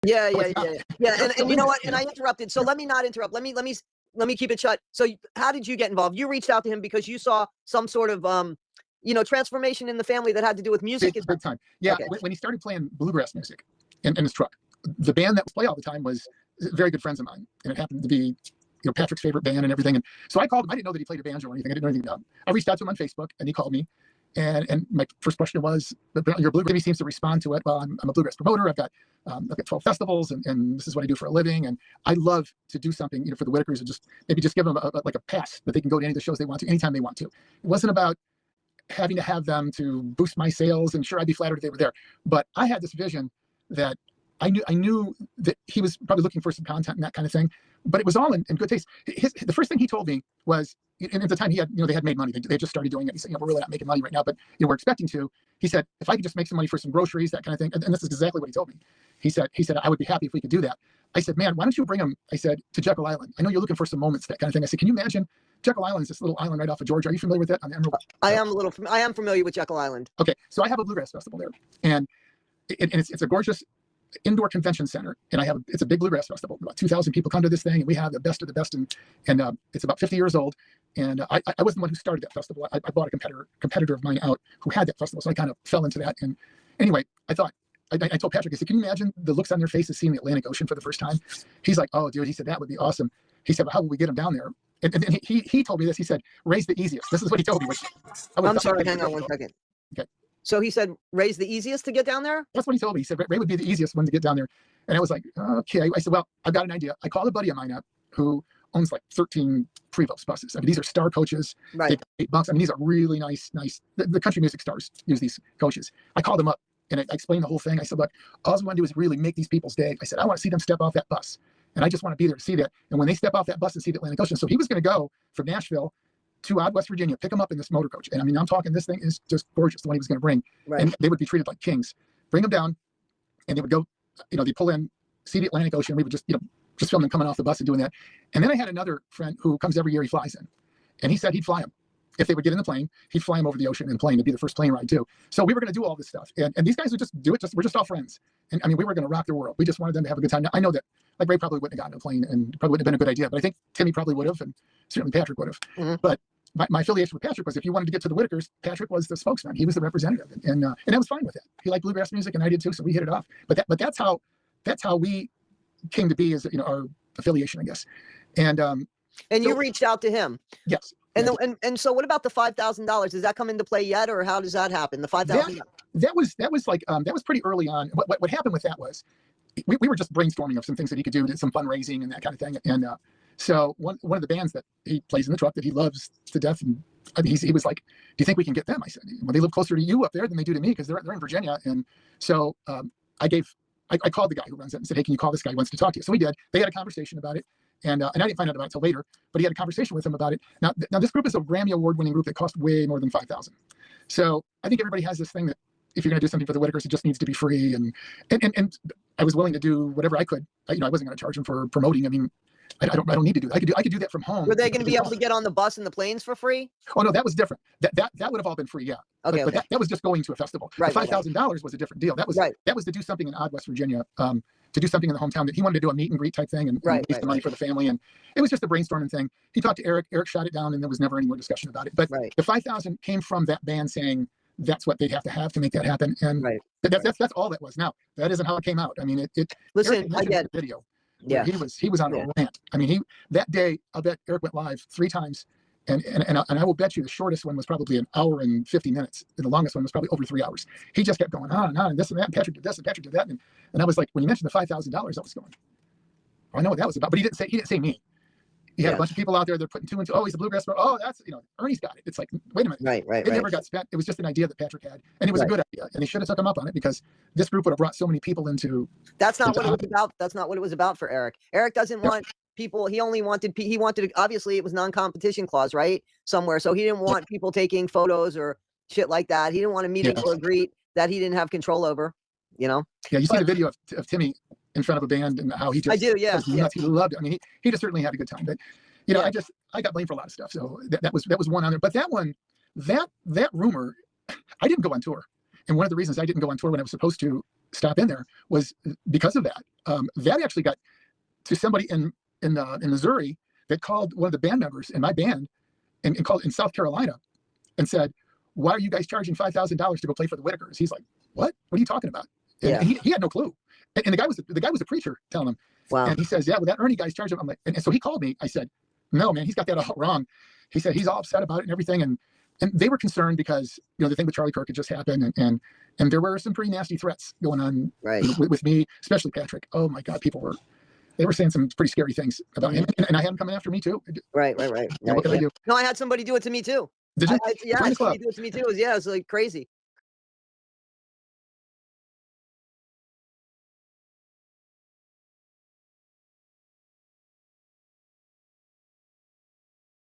Yeah. And you know what? And I interrupted. So let me not interrupt. Let me keep it shut. So how did you get involved? You reached out to him because you saw some sort of transformation in the family that had to do with music. Big time. Yeah. Okay. When he started playing bluegrass music in his truck, the band that was playing all the time was very good friends of mine, and it happened to be Patrick's favorite band and everything. And so I called him. I didn't know that he played a banjo or anything. I didn't know anything about him. I reached out to him on Facebook, and he called me. And my first question was, your bluegrass. He seems to respond to it. Well, I'm a bluegrass promoter. I've got 12 festivals, and this is what I do for a living. And I love to do something, for the Whitakers, and maybe just give them a pass that they can go to any of the shows they want to, anytime they want to. It wasn't about having to have them to boost my sales. And sure, I'd be flattered if they were there. But I had this vision that I knew that he was probably looking for some content and that kind of thing, but it was all in good taste. The first thing he told me was, and at the time he had, they had made money. They just started doing it. He said, we're really not making money right now, but we're expecting to. He said, if I could just make some money for some groceries, that kind of thing. And this is exactly what he told me. He said, I would be happy if we could do that. I said, man, why don't you bring him? I said, to Jekyll Island. I know you're looking for some moments, that kind of thing. I said, can you imagine? Jekyll Island is this little island right off of Georgia. Are you familiar with that? I am familiar with Jekyll Island. Okay, so I have a bluegrass festival there, and it's a gorgeous indoor convention center, and it's a big bluegrass festival. About 2,000 people come to this thing, and we have the best of the best. And it's about 50 years old. And I wasn't the one who started that festival. I bought a competitor of mine out who had that festival, so I kind of fell into that. And anyway, I told Patrick, I said, can you imagine the looks on their faces seeing the Atlantic Ocean for the first time? He's like, oh, dude. He said, that would be awesome. He said, well, how will we get them down there? And he told me this. He said, raise the easiest. This is what he told me. I'm sorry, hang on 1 second. Okay. So he said, raise the easiest to get down there? That's what he told me. He said, Ray would be the easiest one to get down there. And I was like, okay. I said, well, I've got an idea. I called a buddy of mine up who owns like 13 Prevost buses. I mean, these are star coaches. Right. $8. I mean, these are really nice. The country music stars use these coaches. I called him up and I explained the whole thing. I said, look, all I want to do is really make these people's day. I said, I want to see them step off that bus. And I just want to be there to see that. And when they step off that bus and see the Atlantic Ocean. So he was going to go from Nashville to West Virginia, pick them up in this motor coach. And I mean, I'm talking, this thing is just gorgeous, the one he was going to bring. Right. And they would be treated like kings. Bring them down, and they would go, they pull in, see the Atlantic Ocean. We would just film them coming off the bus and doing that. And then I had another friend who comes every year, he flies in. And he said he'd fly them. If they would get in the plane, he'd fly them over the ocean in the plane. It'd be the first plane ride too. So we were going to do all this stuff. And these guys would just do it. We're just all friends. And I mean, we were going to rock the world. We just wanted them to have a good time. Now, I know that like Ray probably wouldn't have gotten a plane and probably wouldn't have been a good idea, but I think Timmy probably would have, and certainly Patrick would have. Mm-hmm. But my affiliation with Patrick was, if you wanted to get to the Whitakers, Patrick was the spokesman. He was the representative, and I was fine with that. He liked bluegrass music, and I did too, so we hit it off. But that's how we came to be, as our affiliation, I guess. And you reached out to him. Yes. And so what about the $5,000? Does that come into play yet, or how does that happen? The $5,000. That was pretty early on. What happened with that was we were just brainstorming of some things that he could do, some fundraising and that kind of thing. And so one of the bands that he plays in the truck that he loves to death, and I mean, he was like, do you think we can get them? I said, well, they live closer to you up there than they do to me, because they're in Virginia. And so I called the guy who runs it and said, hey, can you call this guy? He wants to talk to you. So we did. They had a conversation about it. And I didn't find out about it until later, but he had a conversation with him about it. Now this group is a Grammy award-winning group that cost way more than $5,000. So I think everybody has this thing that if you're going to do something for the Whitakers, it just needs to be free. And I was willing to do whatever I could. I wasn't going to charge him for promoting. I mean, I don't need to do that. I could do that from home. Were they going to be able to get on the bus and the planes for free? Oh no, that was different. That would have all been free, yeah. Okay. But that was just going to a festival. Right, the $5,000 was a different deal. That was to do something in West Virginia. To do something in the hometown, that he wanted to do a meet and greet type thing and raise the money for the family. And it was just a brainstorming thing. He talked to Eric. Eric shot it down, and there was never any more discussion about it. But the $5,000 came from that band saying that's what they'd have to make that happen. And that's all that was. Now, that isn't how it came out. I mean, listen, I get the video. Yeah. He was on a rant. I mean, that day, I'll bet Eric went live 3 times. And I will bet you the shortest one was probably an hour and 50 minutes. And the longest one was probably over 3 hours. He just kept going on and on, and this and that. And Patrick did this and Patrick did that. And I was like, when you mentioned the $5,000, I was going, oh, I know what that was about. But he didn't say me. He had a bunch of people out there. They're putting 2 and 2. Oh, he's a bluegrass pro. Oh, that's, Ernie's got it. It's like, wait a minute. Right. It never got spent. It was just an idea that Patrick had. And it was a good idea. And they should have took him up on it, because this group would have brought so many people into. That's not what it was about. That's not what it was about for Eric. Eric doesn't want people. He wanted, obviously it was non-competition clause, right? Somewhere. So he didn't want people taking photos or shit like that. He didn't want a meeting or a greet that he didn't have control over, Yeah, you see the video of Timmy in front of a band and how he just. I do, yeah. He loved it. I mean, he just certainly had a good time. But, I got blamed for a lot of stuff. So that was one on there. But that one, that rumor, I didn't go on tour. And one of the reasons I didn't go on tour when I was supposed to stop in there was because of that. That actually got to somebody in Missouri that called one of the band members in my band and called in South Carolina and said, "Why are you guys charging $5,000 to go play for the Whitakers?" He's like, "What? What are you talking about?" And, Yeah. he had no clue. And the guy was a preacher telling him. Wow. And he says, "Yeah, well, that Ernie guy's charging." I'm like, and so he called me. I said, "No, man, he's got that all wrong." He said he's all upset about it and everything. And they were concerned because, you know, the thing with Charlie Kirk had just happened, and there were some pretty nasty threats going on Right. with me, especially Patrick. Oh my God, they were saying some pretty scary things about him, and I had him coming after me too. Right. Yeah, what can I do? No, I had somebody do it to me too. Did you? Yeah, Join the club. somebody do it to me too. It was like crazy.